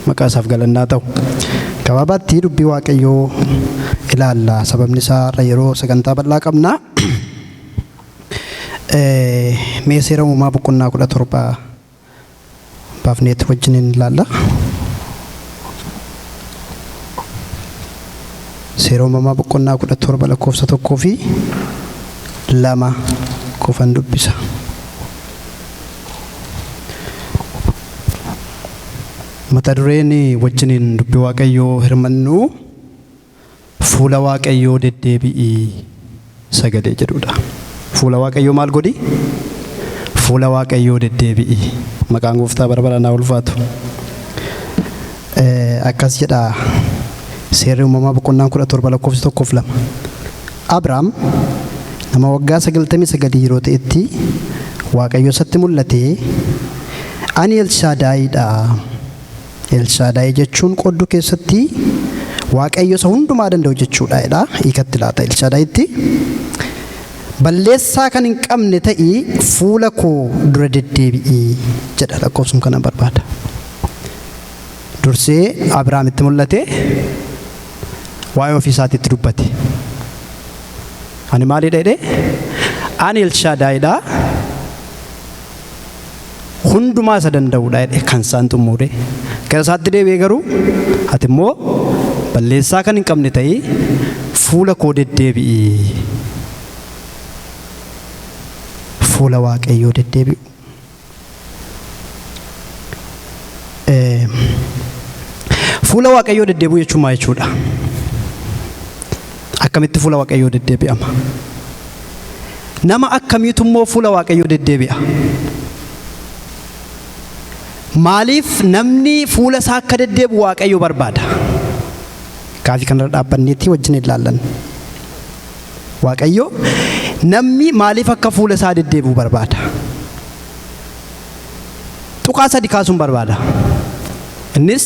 maqaa isaaf galannaa ta'u. Gabaabatti dubbii Waaqayyoo ilaalla. Sababni isaa yeroo sagantaa bal'aa qabna. Mee seera uumamaa boqonnaa 17 baafneet wajjin ilaalla. Seera uumamaa boqonnaa 17 lakkoofsa 1 fi 2 qofan dubbisa. Mata dureen wajjin dubbii Waaqayyoo hirmannu fuula Waaqayyoo deddeebi'ii sagadee jedhudha. Fuula Waaqayyoo maal godhi? Fuula Waaqayyoo deddeebi'ii. Maqaan Gooftaa bara baraan haa ulfaatu. Akkas jedha seerri uumamaa boqonnaa 17 lakkoofsa 1 fi 2. Abrahaam nama waggaa 99 yeroo ta'etti Waaqayyo isatti mul'ate, ani Elshaadaayidha. Elshaadaay jechuun qodduu keessatti Waaqayyo isa hundumaa danda'u jechuudha. Hiikatti laata Elshaadaayitti. Balleessaa kan hin qabne ta'ii fuula koo dura deddeebi'ii jedha. Lakkoofsum kana barbaada. Dursee Abrahaamitti mul'ate, waa'ee ofii isaatiitti dubbate. Ani maalidha jedhee? Ani Elshaadaayidha. Hundumaa isa danda'uudha jedhe kan isaan xumure. Gara isaatti deebi'ee garuu ati immoo balleessaa kan hin qabne ta'ii fuula koo deddeebi'ii. Fuula Waaqayyoo deddeebi'u. Fuula Waaqayyoo deddeebi'u jechuun maal jechuudha? Akkamitti fuula Waaqayyoo deddeebi'ama? Nama akkamiitu immoo fuula Waaqayyoo deddeebi'a? Maaliif namni fuula isaa akka deddeebi'u Waaqayyo barbaada? Gaafii kanarra dhaabbanneetti wajjin ilaallan. Waaqayyo namni maaliif akka fuula isaa deddeebi'u barbaada? Tuqaa sadi kaasuun barbaada. Innis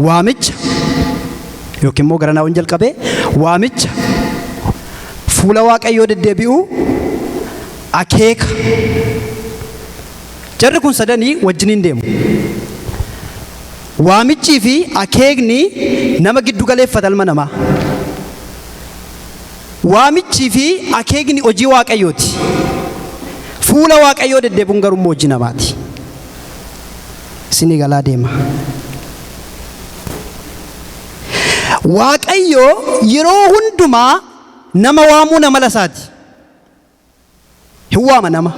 waamicha yookiin immoo garanaawwan jalqabee waamicha, fuula Waaqayyoo deddeebi'u, akeeka. Jarri kun sadanii wajjiniin deemu. Waamichii fi akeekni nama giddu galeeffata ilma namaa. Waamichii fi akeekni hojii Waaqayyooti. Fuula Waaqayyoo deddeebi'uun garuu hojii namaati. Isin galaa deema. Waaqayyo yeroo hundumaa nama waamuu nama lasaati. Hin waama nama.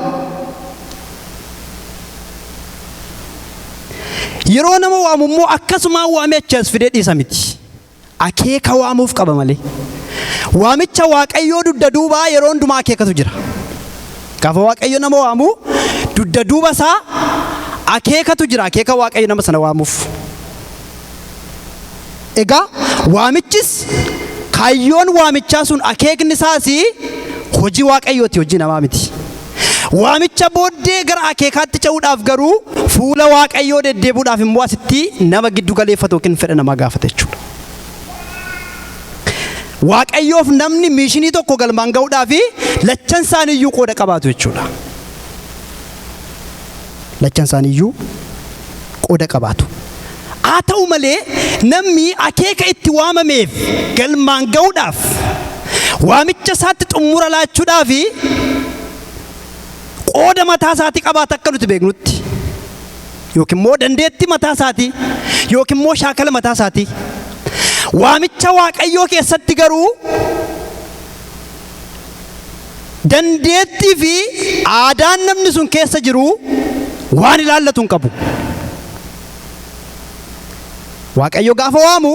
Yeroo nama waamu immoo akkasuma waamee achas fidee dhiisa miti. Akeeka waamuuf qaba malee. Waamicha Waaqayyoo dudda duubaa yeroo hundumaa akeekatu jira. Gaafa Waaqayyo nama waamu dudda duuba isaa akeekatu jira. Akeeka Waaqayyo nama sana waamuuf. Egaa waamichis kaayyoon waamichaa sun akeekni isaas hojii Waaqayyooti, hojii namaa miti. Waamicha booddee gara akeekaatti ce'uudhaaf garuu fuula Waaqayyoo deddeebi'uudhaaf immoo asitti nama giddu galeeffatu yookiin fedha namaa gaafata jechuudha. Waaqayyoof namni miishinii tokko galmaan ga'uudhaaf lachan isaaniiyyuu qooda qabaatu jechuudha. Lachan isaaniiyyuu qooda qabaatu. Haa ta'u malee namni akeeka itti waamameef galmaan ga'uudhaaf waamicha isaatti xumura laachuudhaaf qooda mataa isaatii qabaata akka nuti beeknutti, yookiin immoo dandeettii mataa isaatii, yookiin immoo shaakala mataa isaatii. Waamicha Waaqayyoo keessatti garuu dandeettii fi aadaan namni sun keessa jiru waan ilaallatu hin qabu. Waaqayyo gaafa waamu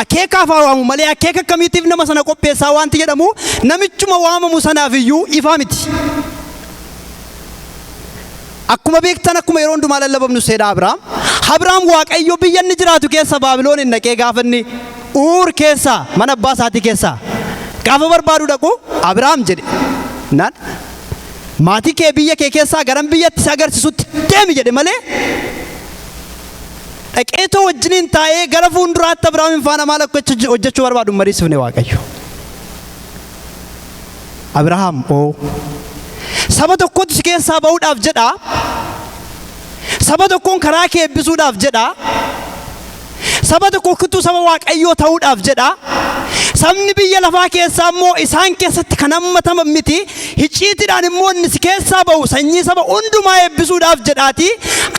akeekaaf waamu malee akeeka akkamiitiif nama sana qopheessaa wanti jedhamu namichuma waamamu sanaaf iyyuu ifaa miti. Akkuma beektan akkuma yeroo hundumaa lallabamnu seera Abrahaam. Abrahaam Waaqayyo biyya inni jiraatu keessa Baabiloon dhaqee gaafa inni Uur keessa mana abbaa isaatii keessa gaafa barbaadu dhaqu Abrahaam jedhe. Naan maatii kee biyya kee keessaa garan biyyatti si agarsiisutti deemi jedhe malee dhaqeetoo wajjiniin taa'ee gara fuulduraatti Abrahaam faana maal akka hojjechuu barbaadu mariisifne Waaqayyo. Abrahaam saba tokkotti si keessaa ba'uudhaaf jedha. Saba tokkoon karaa kee eebbisuudhaaf jedha. saba tokko kutuu saba waaqayyoo ta'uudhaaf jedha. Sabni biyya lafaa keessaa immoo isaan keessatti kan hammataman miti. Hicciitiidhaan immoo inni si keessaa ba'u sanyii saba hundumaa eebbisuudhaaf jedhaati.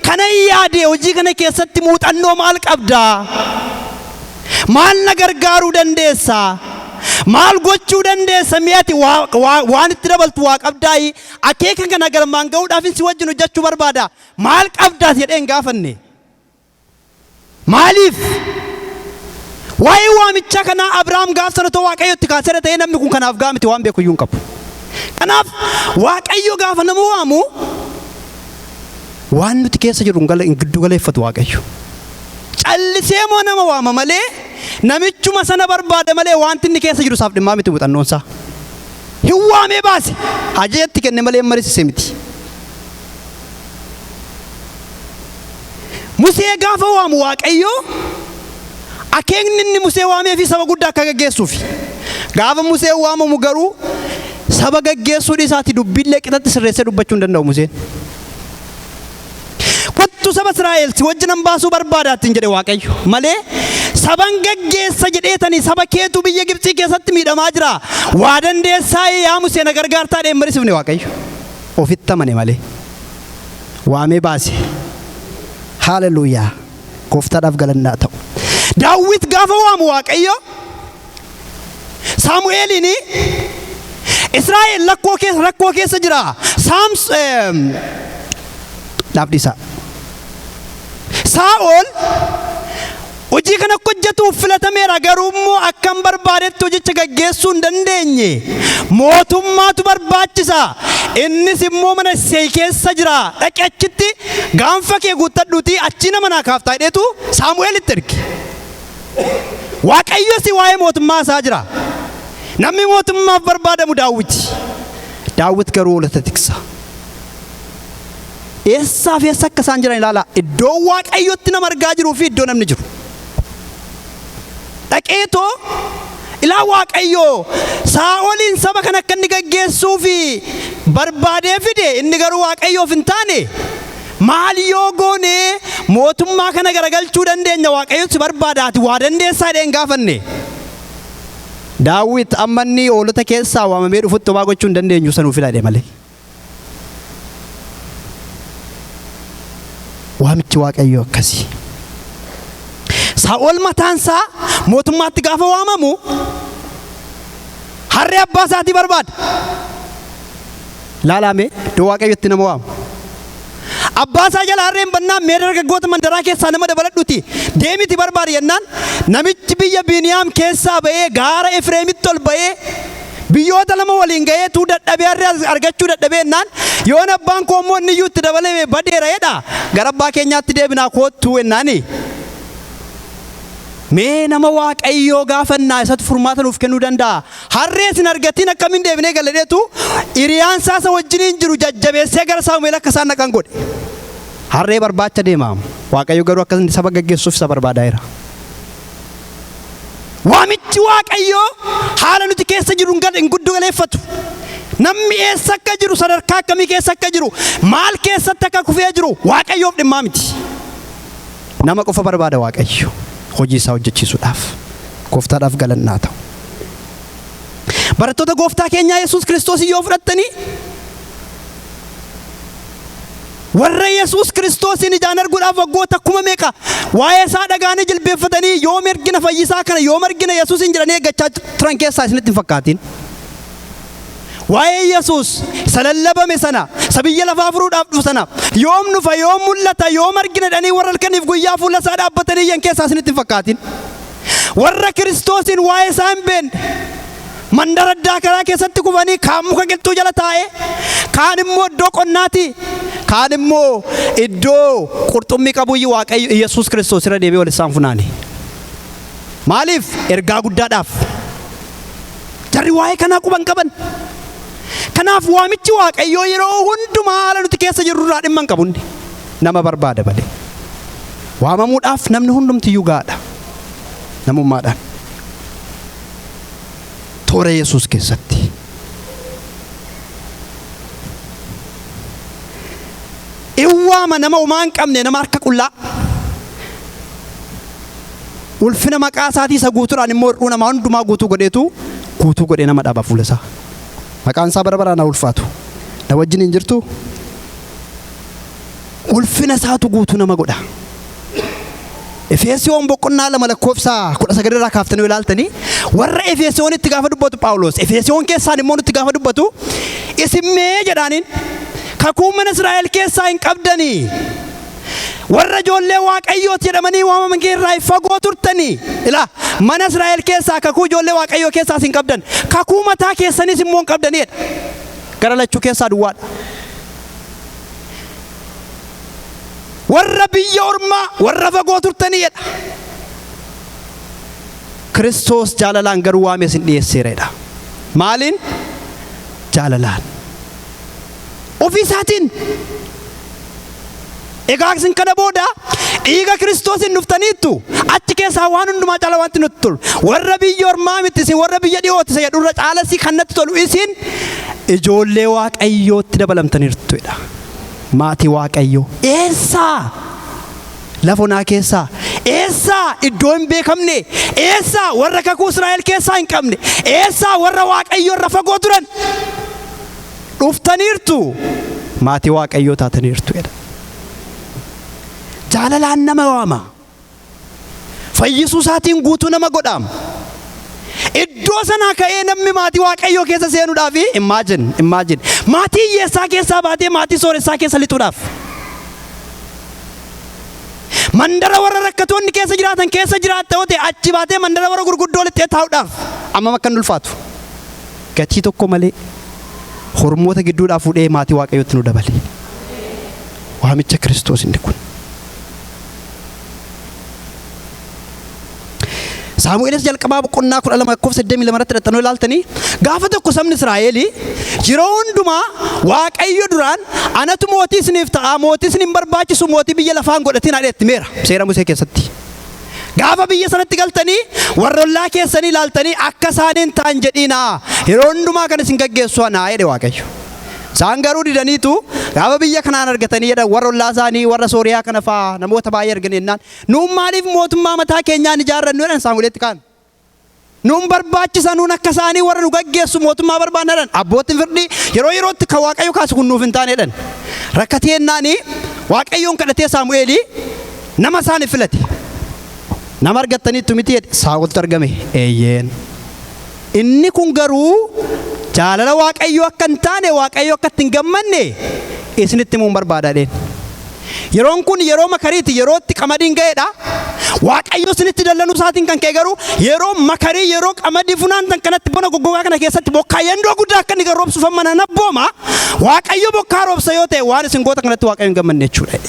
Kana yaade hojii kana keessatti muuxannoo maal qabdaa? Maal na gargaaruu dandeessa? Maal gochuu dandeessa? Mi'ati waan itti dabaltu waa qabdaayi. Akeeka kana galmaan ga'uudhaaf si wajjin hojjechuu barbaada. Maal qabdaas jedheen gaafanne. Maaliif? Waa'ee waamicha kana Abrahaam gaaf sana ta'uu Waaqayyotti kaasee ta'ee namni kun kanaaf gaamiti waan beeku iyyuu hin qabu. Kanaaf Waaqayyo gaafa nama waamu waan nuti keessa jiru giddu galeeffatu Waaqayyo. Callisee moo nama waama malee namichuma sana barbaada malee wanti inni keessa jiru isaaf dhimmaa miti muuxannoonsaa. Hin waamee baase ajajatti kenne malee marisise miti. Musee gaafa waamu Waaqayyo akeekni inni Musee waamee fi saba guddaa akka gaggeessuufi. Gaafa Musee waamamu garuu saba gaggeessuu isaati dubbiillee qixatti sirreessee dubbachuu hin danda'u Museen. Kottu saba Israa'el si wajjinan baasuu barbaadaattiin jedhe Waaqayyo malee saban gaggeessa jedheetanii saba keetu biyya Gibxii keessatti miidhamaa jira. Waa dandeessaa yaa Musee na gargaartaa deemmarisifne Waaqayyo. Ofitti amane malee waamee baase. Haleluuyaa. Gooftaadhaaf galannaa ta'u. Daawit gaafa waamu Waaqayyo Saamu'eeliin Israa'el rakkoo keessa jira. Dhaabdisaa. Saa'ol hojii kana hojjetuuf filatameera garuu immoo akkam barbaadetti hojicha gaggeessuu hin dandeenye. Mootummaatu barbaachisa. Innis immoo mana Isseey keessa jira. Dhaqi achitti gaanfa kee guuttadhuutii achi nama naa kaaftaa jedheetu Saamu'eelitti erge. Waaqayyo si waa'ee mootummaa isaa jira. Namni mootummaaf barbaadamu Daawit. Daawit garuu hoolota tiksa. Eessaaf eessa akka isaan jiran ilaala. Iddoo Waaqayyotti nama argaa jiruu fi iddoo namni jiru. Dhaqeetoo ilaa Waaqayyoo Saa'oliin saba kan akka inni gaggeessuu fi barbaadee fide inni garuu Waaqayyoof hin taane. Maal yoo goone mootummaa kana garagalchuu dandeenya Waaqayyoon si barbaadaati waa dandeessaa jedheen gaafanne. Daawit amma inni hoolota keessaa waamamee dhufutti homaa gochuu hin dandeenyu sanuuf ilaale malee. Waamichi Waaqayyoo akkasii. Saa'ol mataansaa mootummaatti gaafa waamamu harree abbaa isaatii barbaada. Laalame iddoo Waaqayyotti nama waamu. Abbaa isaa jala harreen bannaan mee dargaggoota mandaraa keessaa nama dabaladhuuti deemiti barbaada jennaan namichi biyya Biniyaam keessaa ba'ee gaara Efreemitti ol ba'ee biyyoota lama waliin ga'ee tuu dadhabee harree argachuu dadhabee jennaan yoon abbaan koo immoo inni iyyuu itti dabalee badeera jedha gara abbaa keenyaatti deebinaa koottuu jennaani. Mee nama Waaqayyoo gaafannaa isatti furmaata nuuf kennuu danda'a. Harree sin argatiin akkamiin deebinee galadheetu hiriyaan isaa wajjiniin jiru jajjabeessee gara Saamu'eel akka isaan dhaqan godhe. Harree barbaacha deemaam. Waaqayyo garuu akka saba gaggeessuuf isa barbaadaa. Waamichi Waaqayyoo haala nuti keessa jiru hin giddu galeeffatu. Namni eessa akka jiru sadarkaa akkamii keessa akka jiru maal keessatti akka kufee jiru Waaqayyoof dhimmaa miti. Nama qofa barbaada Waaqayyo. Hojii isaa hojjechiisuudhaaf gooftaadhaaf galannaa ta'u. Barattoota gooftaa keenyaa Yesuus Kiristoos yoo fudhattanii warra Yesuus Kiristoosin ijaan arguudhaaf waggoota kuma meeqa waa'ee isaa dhagaanii jilbeeffatanii yoo ergina fayyisaa kana yoo ergina Yesuusin jedhanii eeggachaa turan keessaa isinitti hin fakkaatin. Waa'ee Yesuus isa lallabame sana sabiyya lafaa furuudhaaf dhufu sana yoom nufa yoom mul'ata yoom argina dhanii warra halkaniif guyyaa fuula isaa dhaabbatanii yan keessaa isinitti hin fakkaatin. Warra Kiristoosin waa'ee isaa hin beekne mandara addaa karaa keessatti kufanii kaan muka qilxuu jala taa'ee kaan immoo iddoo qonnaati kaan immoo iddoo qurxummii qabuyyii Waaqayyo Yesuus Kiristoos irra deebi'ee wal isaan funaane. Maaliif? Ergaa guddaadhaaf. Jarri waa'ee kanaa quban qaban. Kanaaf waamichi Waaqayyoo yeroo hundumaa haala nuti keessa jirru irraa dhimma hin qabu. Nama barbaada malee. Waamamuudhaaf namni hundumtiyyuu gaadha. Namummaadhaan. Toora Yesuus keessatti. Iwwaama nama umaa hin qabne nama harka qullaa. ulfina maqaa isaatii isa guutuudhaan immoo hir'uu namaa hundumaa guutuu godhee nama dhaaba fuula isaa. Maqaan isaa bara baraan haa ulfaatu. Na wajjin hin jirtu? Ulfina isaatu guutuu nama godha. Efesoon boqonnaa 2:19 irraa kaaftanii ilaaltanii warra Efesoonitti gaafa dubbatu Phaawulos Efesoon keessaan immoo nutti gaafa dubbatu isin mee jedhaaniin kakuu mana Israa'el keessaa hin qabdanii warra ijoollee Waaqayyooti jedhamanii waamaman irraa fagoo turtanii ilaa mana Israa'el keessaa kakuu ijoollee Waaqayyoo keessaas hin qabdan kakuu mataa keessanis immoo hin qabdanidha. Gara lachuu keessaa duwwaadha. Warra biyya ormaa warra fagoo turtaniidha. Kiristoos jaalalaan garuu waamee isin dhiyeesseeradha. Maaliin? Jaalalaan. Ofii isaatiin. Egaa isin kana booda dhiiga Kiristoosin dhuftaniittu achi keessaa waan hundumaa caala wanti nutti tolu. Warra biyya ormaa miti isin warra biyya dhiyooti isa jedhurra caalasi kan natti tolu isin ijoollee Waaqayyootti dabalamtaniirtuidha. Maatii Waaqayyoo eessaa lafonaa keessaa eessaa iddoo hin beekamne eessaa warra kakuu Israa'el keessaa hin qabne eessaa warra Waaqayyoo irra fagoo turan dhuftaniirtu maatii Waaqayyoo taataniirtuedha. Jaalalaan nama waama. Fayyisuu isaatiin guutuu nama godhaama. Iddoo sanaa ka'ee namni maatii Waaqayyoo keessa seenuudhaaf imagine maatii hiyyeessaa keessaa baatee maatii sooressaa keessa lixuudhaaf mandara warra rakkatoonni keessa jiraatan keessa jiraatta yoo ta'e achi baatee mandara warra gurguddoo lixee taa'uudhaaf amma akka hin ulfaatu gatii tokko malee hormoota gidduudhaa fuudhee maatii Waaqayyootti nu dabale. Waamicha Kiristoos inni kun. Saamu'eelis jalqabaa boqonnaa 12:8 irratti dhaqxanoo ilaaltanii gaafa tokko sabni Israa'el yeroo hundumaa Waaqayyo duraan anatu mootii isiniif ta'a mootii isin hin barbaachisu mootii biyya lafaan godhatiin haadheetti meera seera Musee keessatti. Gaafa biyya sanatti galtanii warra ollaa keessanii ilaaltanii akka isaaniin ta'an jedhiinaa yeroo hundumaa kan isin gaggeessu anaa jedhe Waaqayyo. Isaan garuu didaniitu gaafa biyya kanaan argatanii jedhan warra ollaa isaanii warra Sooriyaa kana fa'aa namoota baay'ee arganii jennaan nuun maaliif mootummaa mataa keenyaan ijaarrannu jedhan Saamu'eelitti kaan. Nuun barbaachisa nuun akka isaanii warra nu gaggeessu mootummaa barbaanna jedhan abbootiin firdii yeroo yerootti kan Waaqayyo kaasu kun nuuf hin taane jedhan. Rakkatee jennaanii Waaqayyoon kadhatee Saamu'eelii nama isaanii filate. Nama argattaniittu miti jedhe Saa'oltu argame eeyyeen. Inni kun garuu jaalala Waaqayyoo akka hin taane Waaqayyoo akka hin gammanne isinitti himuun barbaadaadheen. Yeroon kun yeroo makariiti yerootti qamadiin ga'eedha. Waaqayyo isinitti dallanuu isaatiin kan ka'e garuu yeroo makarii yeroo qamadii funaantan kanatti bona goggogaa kana keessatti bokkaa yendoo guddaa akka inni roobsuuf amma nabbooma Waaqayyo bokkaa roobsa yoo ta'e waan isin goota kanatti Waaqayyo hin gammanne jechuudha.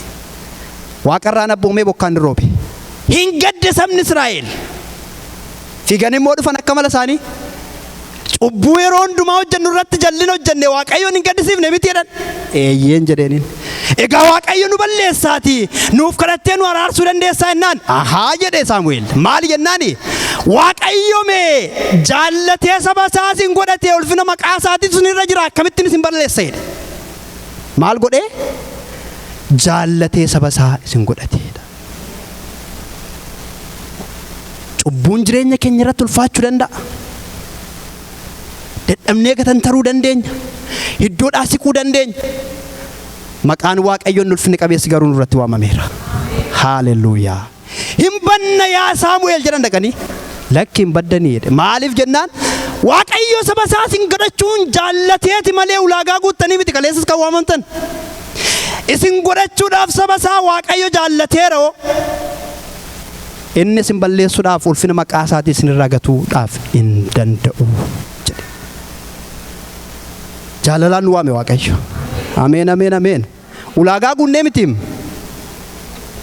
Waaqarraa nabboomee bokkaan ni roobe. Hin gadde sabni Israa'el. Fiiganii immoo dhufan akka mala isaanii. Cubbuu yeroo hundumaa hojjennu irratti jal'ina hojjenne Waaqayyoon hin gaddisiifne miti jedhan. Eeyyeen jedheeniin. Egaa Waaqayyo nu balleessaatii nuuf kadhattee nu araarsuu dandeessaa jennaan. Ahaa jedhe Saamu'eel. Maali jennaani? Waaqayyo mee jaallatee saba isaa isin godhatee ulfina maqaa isaatiin sun irra jira akkamittiin isin balleessa jedhe. Maal godhee? Jaallatee saba isaa isin godhateedha. Cubbuun jireenya keenya irratti ulfaachuu danda'a. Dadhabnee gatantaruu dandeenya. Iddoodhaa siquu dandeenya. Maqaan Waaqayyoon ulfinni qabeessi garuu nurratti waamameera. Haaleluyyaa. Hin banna yaa Saamu'eel jedhan dhaqanii. Lakki hin baddanii jedhe. Maaliif jennaan? Waaqayyo saba isaa isin godhachuun jaallateeti malee ulaagaa guuttanii miti kaleessas kan waamamtan. Isin godhachuudhaaf saba isaa Waaqayyo jaallateera. Inni isin balleessuudhaaf ulfina maqaa isaatii isin irraa gatuudhaaf hin danda'u. Jaalalaan nu waame Waaqayyo. Ameen ameen ameen. Ulaagaa guunnee mitiim.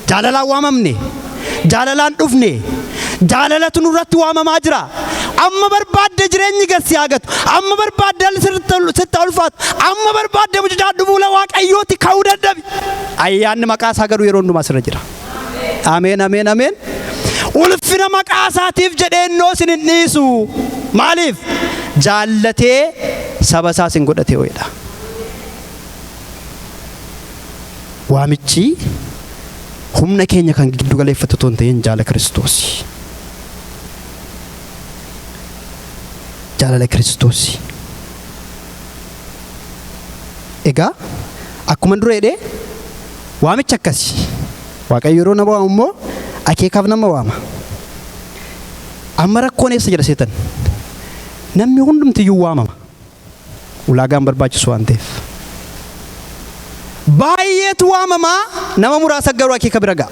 Jaalalaan waamamne. Jaalalaan dhufne. Jaalalatu nurratti waamamaa jira. Amma barbaadde jireenyi gassi agatu. Amma barbaadde sitti ulfaatu. Amma barbaadde mujaajilaa fuula Waaqayyooti ka'uu dadhabi. Ayyaanni maqaa isaa garuu yeroo hundumaa sirra jira. Ameen ameen ameen. Ulfina maqaa isaatiif jedheennoo isin hin dhiisu. Maaliif? Jaallatee saba isaa isin godhatee ho'edha. Waamichi humna keenya kan giddu galeeffatu toon ta'een jaala Kiristoos. jaalala Kiristoos. Egaa akkuma dura jedhee waamicha akkasii Waaqayyo yeroo nama waamu immoo akeekaaf nama waama. Amma rakkoon eessa jira seetan? Namni hundumtiyyuu waamama. Ulaagaan barbaachisu waan ta'eef. Baay'eetu waamama, nama muraasa garuu akeeka bira ga'a.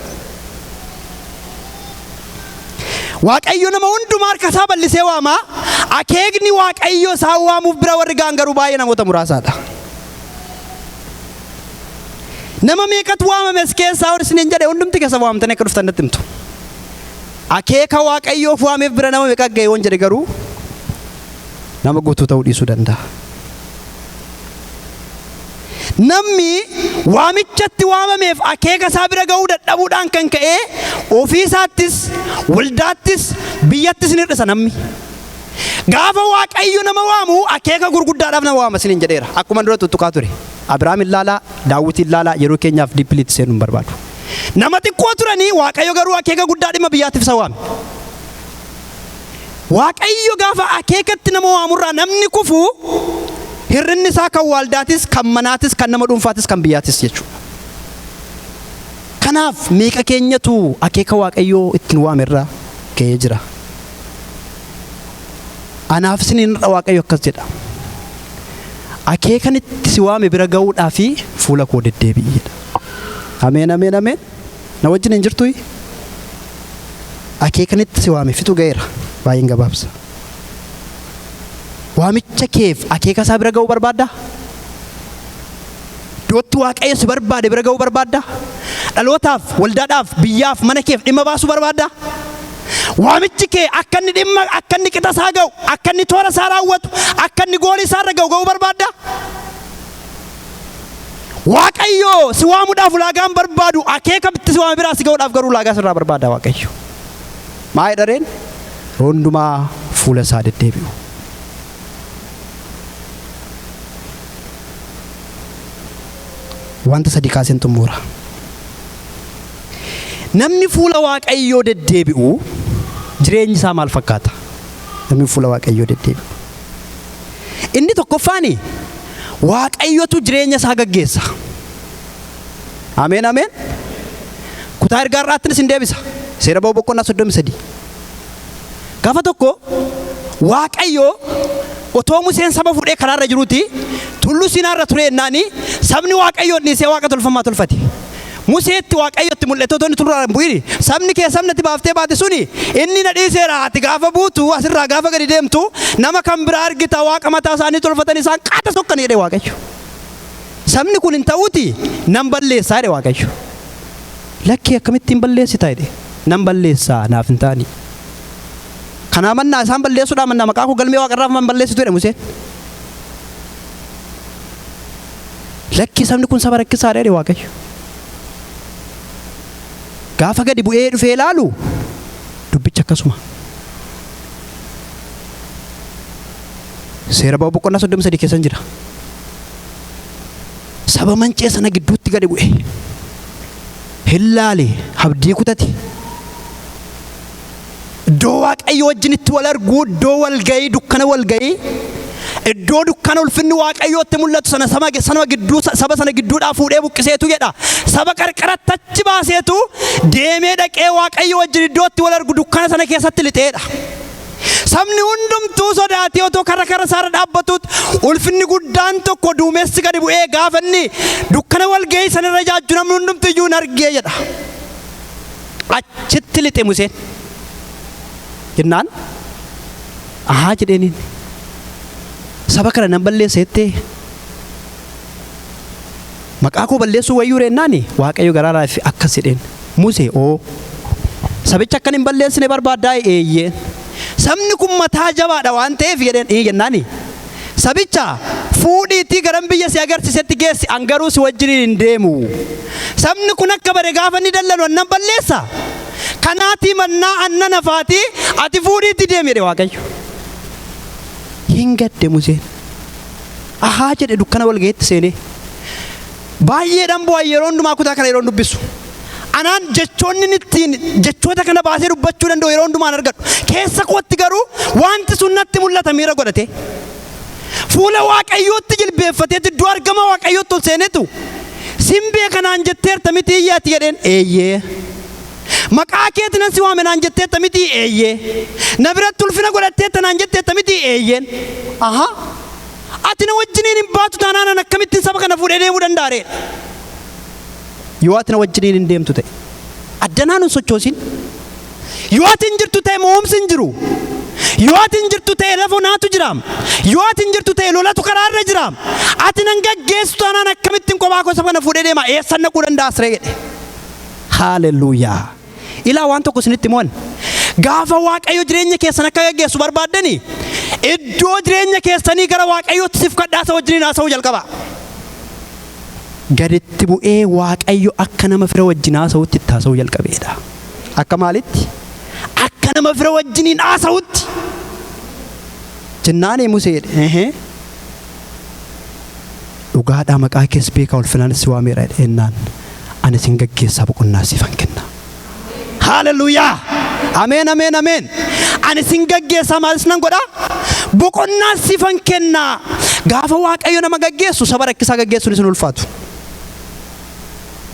Waaqayyo nama hundumaa harka isaa bal'isee waama. Akeekni Waaqayyo isaa waamuuf bira warri ga'an garuu baay'ee namoota muraasaadha. Nama meeqatu waamames keessaa hor isiniin jedhe hundumti keessa waamtanii akka dhuftan natti himtu. Akeeka Waaqayyoof waameef bira nama meeqa ga'e waan jedhe garuu nama guutuu ta'uu dhiisuu danda'a. Namni waamichatti waamameef akeeka isaa bira ga'uu dadhabuudhaan kan ka'e ofii isaattis, waldaattis, biyyattis ni hir'isa namni. Gaafa Waaqayyo nama waamu akeeka gurguddaadhaaf nama waama isiniin jedheera. Akkuma dura tuttuqaa ture. Abrahaam ilaalaa, Daawit ilaalaa yeroo keenyaaf diippiliitti seenuu hin barbaadu. Nama xiqqoo turanii Waaqayyo garuu akeeka guddaa dhimma biyyaatiif isa waame. Waaqayyo gaafa akeekatti nama waamurraa namni kufu hirrinni isaa kan waldaatis, kan manaatis, kan nama dhuunfaatis, kan biyyaatis jechuudha. Kanaaf meeqa keenyatu akeeka Waaqayyoo ittiin waamerraa ka'ee jira. Anaaf isiniin Waaqayyo akkas jedha. Akeekan itti si waame bira ga'uudhaa fi fuula koo deddeebi'edha. Ameen, ameen, ameen. Na wajjin hin jirtu? Akeekan itti si waame fitu ga'eera. Baay'een gabaabsa. Waamicha keef akeeka isaa bira ga'uu barbaadda? Iddootti Waaqayyo si barbaade bira ga'uu barbaadda? Dhalootaaf, waldaadhaaf, biyyaaf, mana keef dhimma baasuu barbaadda? Waamichi kee akka inni dhimma, akka inni qixa isaa ga'u, akka inni toora isaa raawwatu, akka inni goolii isaa irra ga'u barbaadda? Waaqayyo si waamuudhaaf ulaagaan barbaadu akeeka itti si waame biraa si ga'uudhaaf garuu ulaagaa sirraa barbaada Waaqayyo. Maal jedhareen? Hundumaa fuula isaa deddeebi'u. Wanta sadii kaaseen xumura. Namni fuula Waaqayyoo deddeebi'u jireenyi isaa maal fakkaata? Namni fuula Waaqayyoo deddeebi'u. Inni tokkoffaani Waaqayyotu jireenya isaa gaggeessa. Ameen, ameen. Kutaa ergaa irraattis hin deebisa. Seera Ba'uu boqonnaa 33. Gaafa tokko Waaqayyo otoo Museen saba fuudhee karaarra jiruuti tullu Siinaarra ture ennaani sabni Waaqayyoon dhiisee waaqa tolfamaa tolfate. Museetti Waaqayyotti mul'ate otoo inni tulluudhaan bu'ini sabni kee sabnatti baaftee baate suni inni na dhiiseera ati gaafa buutu asirraa gaafa gadi deemtu nama kan biraa argita waaqa mataa isaanii tolfatan isaan qaata sokkanii jedhe Waaqayyo. Sabni kun hin ta'uuti nan balleessaa jedhe Waaqayyo. Lakkii akkamittiin balleessita jedhe nan balleessaa naaf hin taani. Kanaa mannaa isaan balleessuudhaan mannaa maqaa koo galmee waaqarraa man balleessitu jedhe Museen. Lakkii sabni kun saba rakkisaadha jedhe Waaqayyo. Gaafa gadi bu'ee dhufee ilaalu dubbicha akkasuma. Seera Ba'uu boqonnaa 33 keessan jira. Saba mancee sana gidduutti gadi bu'e. Hillaale abdii kutate. Iddoo Waaqayyo wajjin itti wal arguu, iddoo wal ga'ii, dukkana wal ga'ii, iddoo dukkana ulfinni Waaqayyootti mul'atu sana saba sana gidduudhaa fuudhee buqqiseetu jedha. Saba qarqaratti achi baaseetu deemee dhaqee Waaqayyo wajjin iddootti wal argu dukkana sana keessatti lixeedha. Sabni hundumtuu sodaatee otoo karra isaarra dhaabbatuutti ulfinni guddaan tokko duumessi gadi bu'ee gaafa inni dukkana wal ga'ii sanarra jaajju namni hundumtuu iyyuu hin argee jedha. Achitti lixe Museen. Jennaan ahaa jedheeniin saba kana nan balleesseettee maqaa koo balleessuu wayyuu reennaani Waaqayyo garaaraaf akkas jedheen Musee sabicha akkan hin balleessine barbaaddaa eeyyee sabni kun mataa jabaadha waan ta'eef jedheen jennaani sabicha fuudhiitii garan biyya si agarsiisetti geessi angaruu si wajjin hin deemu sabni kun akka bare gaafa ni dallalu annan balleessa kanaati mannaa anna nafaati ati fuudhiitti deemi jedhe Waaqayyo. Hin gadde Museen. Ahaa jedhe dukkana wal gaheetti seenee. Baay'eedhaan bu'aa yeroo hundumaa kutaa kana yeroo dubbisu. Anaan jechoonni ittiin jechoota kana baasee dubbachuu danda'u yeroo hundumaan argadhu. Keessa kootti garuu wanti sun natti mul'ata miira godhate. Fuula Waaqayyootti jilbeeffatee iddoo argama Waaqayyootti ol seenetu simbee kanaan jetteerta miti iyyaati jedheen eeyyee. Maqaa keetti nan si waame naan jetteerta miti eeyyee. Na biratti ulfina godhatteerta naan jetteerta miti eeyyeen. Ati na wajjiniin hin baatu taanaan akkamittiin saba kana fuudhee deemuu danda'a ree? Yoo ati na wajjiniin hin deemtu ta'e addanaan hin sochoosin. Yoo ati hin jirtu ta'e mo'umsi hin jiru. Yoo ati hin jirtu ta'e lafa naatu jiraam. Yoo ati hin jirtu ta'e lolatu karaarra jiraam. Ati nan gaggeessu taanaan akkamittiin kophaa koo saba kana fuudhee deema? Eessan naquu danda'a siree jedhe. Haaleluyyaa. Ilaa waan tokko isinitti mo'an. Gaafa Waaqayyo jireenya keessan akka gaggeessu barbaaddanii iddoo jireenya keessanii gara Waaqayyootti siif kadhaasa wajjiniin haasa'uu jalqaba. Gaditti bu'ee Waaqayyo akka nama fira wajjin haasa'utti itti haasa'uu jalqabeedha. Akka maalitti? Akka nama fira wajjiniin haasa'utti. Jennaanii Museedha. Dhugaadhaa maqaa keessa beekaa ulfinaan si waameera jennaan ani sin gaggeessaa boqonnaa siifan kenna. Haaleluyyaa. Ameen ameen ameen. Ani sin gaggeessaa maalis nan godha? Boqonnaa siifan kenna. Gaafa Waaqayyo nama gaggeessu saba rakkisaa gaggeessuun isin ulfaatu.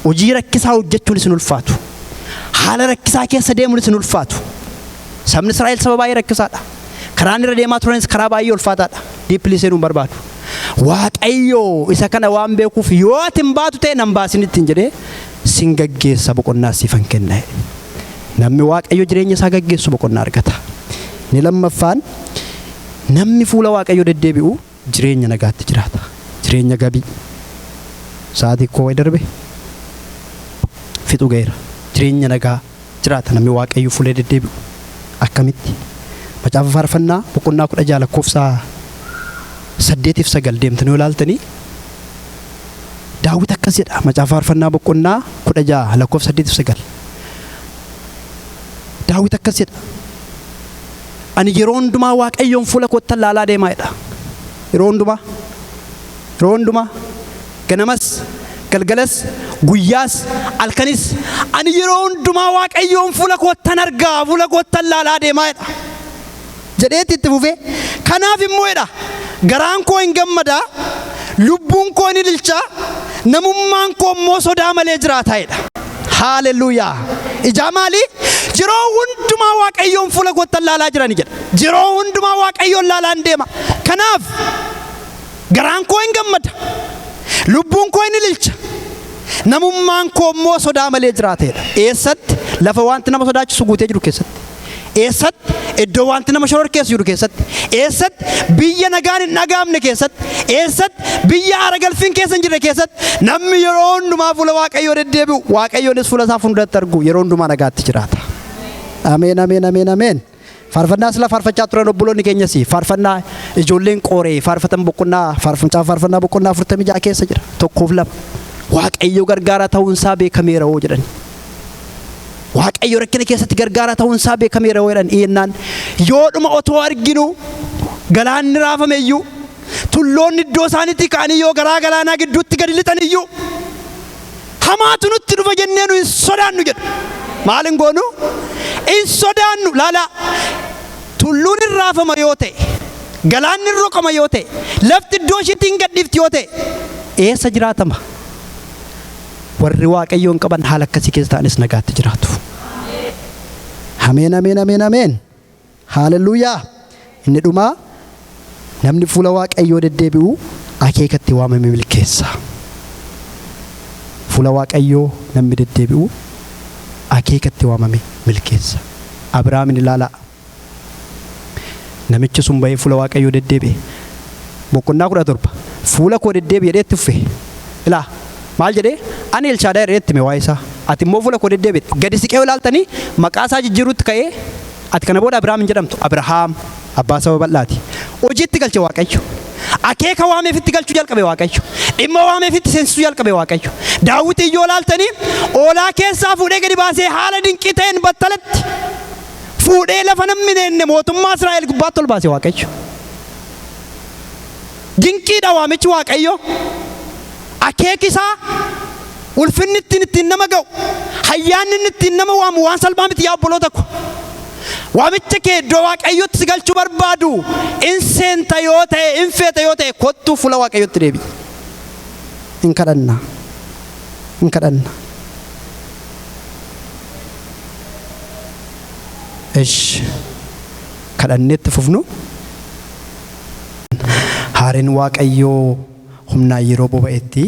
Hojii rakkisaa hojjechuun isin ulfaatu. Haala rakkisaa keessa deemuun isin ulfaatu. Sabni Israa'el saba baay'ee rakkisaadha. Karaan irra deemaa turanis karaa baay'ee ulfaataadha. Diippilii seenuu hin barbaadu. Waaqayyo isa kana waan beekuuf yoo ati hin baatu ta'e nan baasinitti hin jedhee sin gaggeessa boqonnaa siifan kenna. Namni Waaqayyo jireenya isaa gaggeessu boqonnaa argata. Ni lammaffaan namni fuula Waaqayyo deddeebi'u jireenya nagaatti jiraata. Jireenya gabii. Sa'aatii koo wayi darbe fixu ga'eera. Jireenya nagaa jiraata namni Waaqayyo fuula deddeebi'u. Akkamitti? Macaafa faarfannaa boqonnaa 16 lakkoofsa 8-9 deemtanii ilaaltanii Daawit akkas jedha. Macaafa faarfannaa boqonnaa 16 lakkoofsa 8-9. Daawit akkas jedha. Ani yeroo hundumaa Waaqayyoon fuula kootti ilaalaa deemaa jedha. Yeroo hundumaa ganamas galgalas guyyaas halkanis ani yeroo hundumaa Waaqayyoon fuula kootti argaa fuula kootti ilaalaa deemaa jedha. Jedheetti itti fufee kanaaf immoo jedha garaan koo hin gammada lubbuun koo ni ililcha namummaan koo immoo sodaa malee jiraata jedha. Haaleluyyaa. Ijaa maali? Yeroo hundumaa Waaqayyoon fuula kootti ilaalaa jirani jedha. Yeroo hundumaa Waaqayyoon ilaalaan deema. Kanaaf garaan koo hin gammada lubbuun koo hin ililcha namummaan koo immoo sodaa malee jiraata jedha. Eessatti? Lafa wanti nama sodaachisu guutee jiru keessatti. Eessatti? Iddoo wanti nama shororkeessu jiru keessatti. Eessatti? Biyya nagaan hin dhagaamne keessatti. Eessatti? Biyya aara galfiin keessa hin jirre keessatti namni yeroo hundumaa fuula Waaqayyoo deddeebi'u Waaqayyoonis fuula isaa fuulduratti argu yeroo hundumaa nagaatti jiraata. Ameen ameen ameen ameen. Faarfannaa sila faarfachaa turan obboloonni keenyas faarfannaa ijoolleen Qooree faarfatan boqonnaa faarfannaa boqonnaa 46 keessa jira. 1-2 Waaqayyo gargaara ta'uun isaa beekameera hoo jedhan. Waaqayyo rakkina keessatti gargaara ta'uun isaa beekameera hoo jedhan iyennaan yoodhuma otoo arginu galaanni raafame iyyuu tulloonni iddoo isaaniitti ka'anii yoo garaa galaanaa gidduutti gadi lixan iyyuu hamaatu nutti dhufa jennee nu hin sodaannu jedhu. Maal hin goonu? Hin sodaannu. Laala tulluun hin raafama yoo ta'e galaanni hin roqama yoo ta'e lafti iddoo ishiitti hin gadhiifti yoo ta'e eessa jiraatama? Warri Waaqayyoon qaban haala akkasii keessa ta'anis nagaatti jiraatu. Ameen ameen ameen ameen. Haaleluyyaa. Inni dhumaa namni fuula Waaqayyoo deddeebi'u akeekatti waamame milkeessa. Fuula Waaqayyoo namni deddeebi'u akeekatti waamame milkeessa. Abrahaamin ilaalaa. Namichi sun bahee fuula Waaqayyoo deddeebi'e. Boqonnaa 17 fuula koo deddeebi'e jedhee itti fufe. Ilaa maal jedhee? Ani Elshaadaa jedhee itti hime waa'ee isaa. Ati immoo fuula koo deddeebi'e. Gadi siqee ilaaltanii maqaa isaa jijjiiruutti ka'ee ati kana booda Abrahaam hin jedhamtu. Abrahaam abbaa saba bal'aati. Hojiitti galche Waaqayyo. Akeeka waameefitti galchuu jalqabe Waaqayyo. Dhimma waameefitti seensisuu jalqabe Waaqayyo. Daawit iyyoo ilaaltanii oolaa keessaa fuudhee gadi baasee haala dinqii ta'een battalatti fuudhee lafa namni neenne mootummaa Israa'el gubbaatti ol baase Waaqayyo. Dinqiidha waamichi Waaqayyo. Akeekisaa ulfinni ittiin nama ga'u hayyaanni ittiin nama waamu waan salphaa miti yaa obboloota ko. Waamicha kee iddoo waaqayyootti si galchuu barbaadu in seenta yoo ta'e in feeta yoo ta'e kottuu fuula waaqayyootti deebi. In kadhanna. Kadhanneetti fufnu. Haariin waaqayyoo humnaa yeroo boba'etti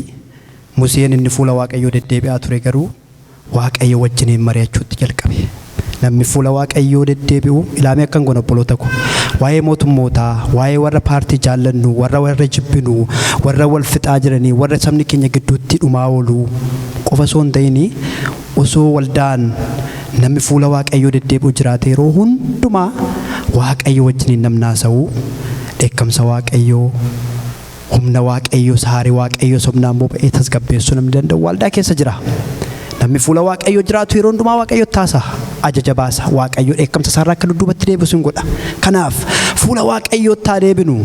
Museen inni fuula waaqayyoo deddeebi'aa ture garuu waaqayyo wajjiniin mari'achuutti jalqabe. Namni fuula waaqayyoo deddeebi'u ilaamee akkan goona obboloota ko. Waa'ee mootummootaa, waa'ee warra paartii jaallannu, warra jibbinu, warra wal fixaa jiranii, warra sabni keenya gidduutti dhumaa oolu qofa osoo hin ta'in osoo waldaan namni fuula waaqayyoo deddeebi'u jiraate yeroo hundumaa waaqayyo wajjiniin namni haasa'u dheekkamsa waaqayyoo humna waaqayyoo saarii waaqayyoo sobnaan boba'ee tasgabbeessuu namni danda'u waldaa keessa jira. Namni fuula waaqayyoo jiraatu yeroo hundumaa waaqayyo taasa ajaja baasa waaqayyo dheekkamsa isaarraa akka dudduubatti deebisu hin godha. Kanaaf fuula waaqayyoo taa deebinu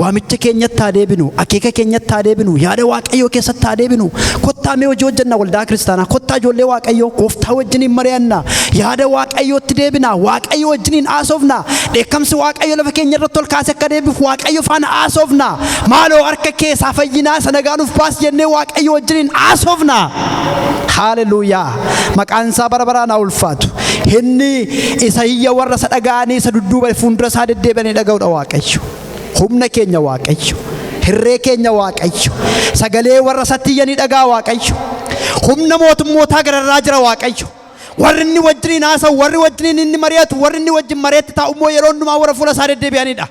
waamicha keenyatti taa deebinu akeeka keenyatti taa deebinu yaada waaqayyoo keessatti taa deebinu kottaa mee hojii hojjenna waldaa kiristaanaa kottaa ijoollee waaqayyoo gooftaa wajjiniin mari'anna yaada waaqayyootti deebina waaqayyo wajjiniin haasofna dheekkamsi waaqayyo lafa keenya irratti ol kaase akka deebifu waaqayyo faana haasofna maaloo harka keessaa fayyinaa isa nagaanuuf baas jennee waaqayyo wajjiniin haasofna. Hallelujah. Maqaan isaa bara baraan haa ulfaatu. Inni isa hiyya warra isa dhaga'anii isa dudduuba fuuldura isaa deddeebi'anii dhaga'uudha waaqayyo. Humna keenya waaqayyo. Hirree keenya waaqayyo. Sagalee warra isatti iyyanii dhaga'a waaqayyo. Humna mootummootaa gararraa jira waaqayyo. Warri inni wajjiniin haasa'u, warri wajjiniin inni mari'atu, warri inni wajjin mari'atti taa'u immoo yeroo hundumaa warra fuula isaa deddeebi'anidha.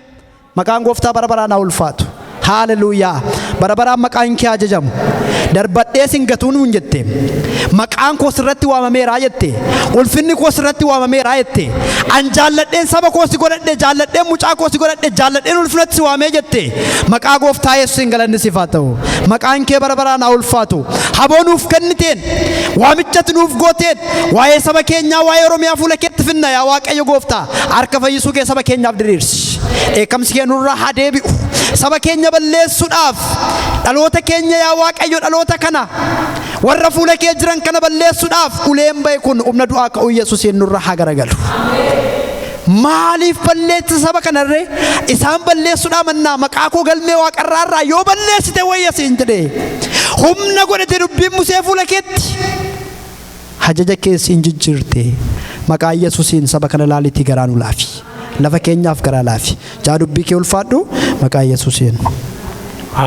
Maqaan gooftaa bara baraan haa ulfaatu. Hallelujah. Bara baraan maqaan kee ajajamu. Darbadhee sin gatuun hin jette. Maqaan koo sirratti waamameera jette. Ulfinni koo sirratti waamameera jette. An jaalladheen saba koo si godhadhe, jaalladheen mucaa koo si godhadhe, jaalladheen ulfinatti si waamee jette. Maqaa gooftaa Yesuusiin galanni siif haa ta'u. Maqaan kee bara baraan haa ulfaatu. Haboo nuuf kenniteen, waamichatti nuuf gooteen, waa'ee saba keenyaa, waa'ee Oromiyaa fuula keetti finna yaa Waaqayyo gooftaa. Harka fayyisuu kee saba keenyaaf diriirsi. Dheekkamsi kee nurraa haa deebi'u. Saba keenya balleessuudhaaf dhaloota keenya yaa Waaqayyo dhaloota kana warra fuula kee jiran kana balleessuudhaaf uleen bahe kun humna du'aa ka'uu Yesuusiin nurraa haa garagalu. Maaliif balleessi saba kanarree isaan balleessuudhaa mannaa maqaa koo galmee waaqarraarraa yoo balleessite wayya siin jedhee humna godhate dubbiin Musee fuula keetti hajaja keessiin jijjiirte maqaa Yesuusiin saba kana laalitii garaa nu laafi. Lafa keenyaaf garaa laafi. Jaa dubbii kee ulfaadhu maqaa Yesuusiin.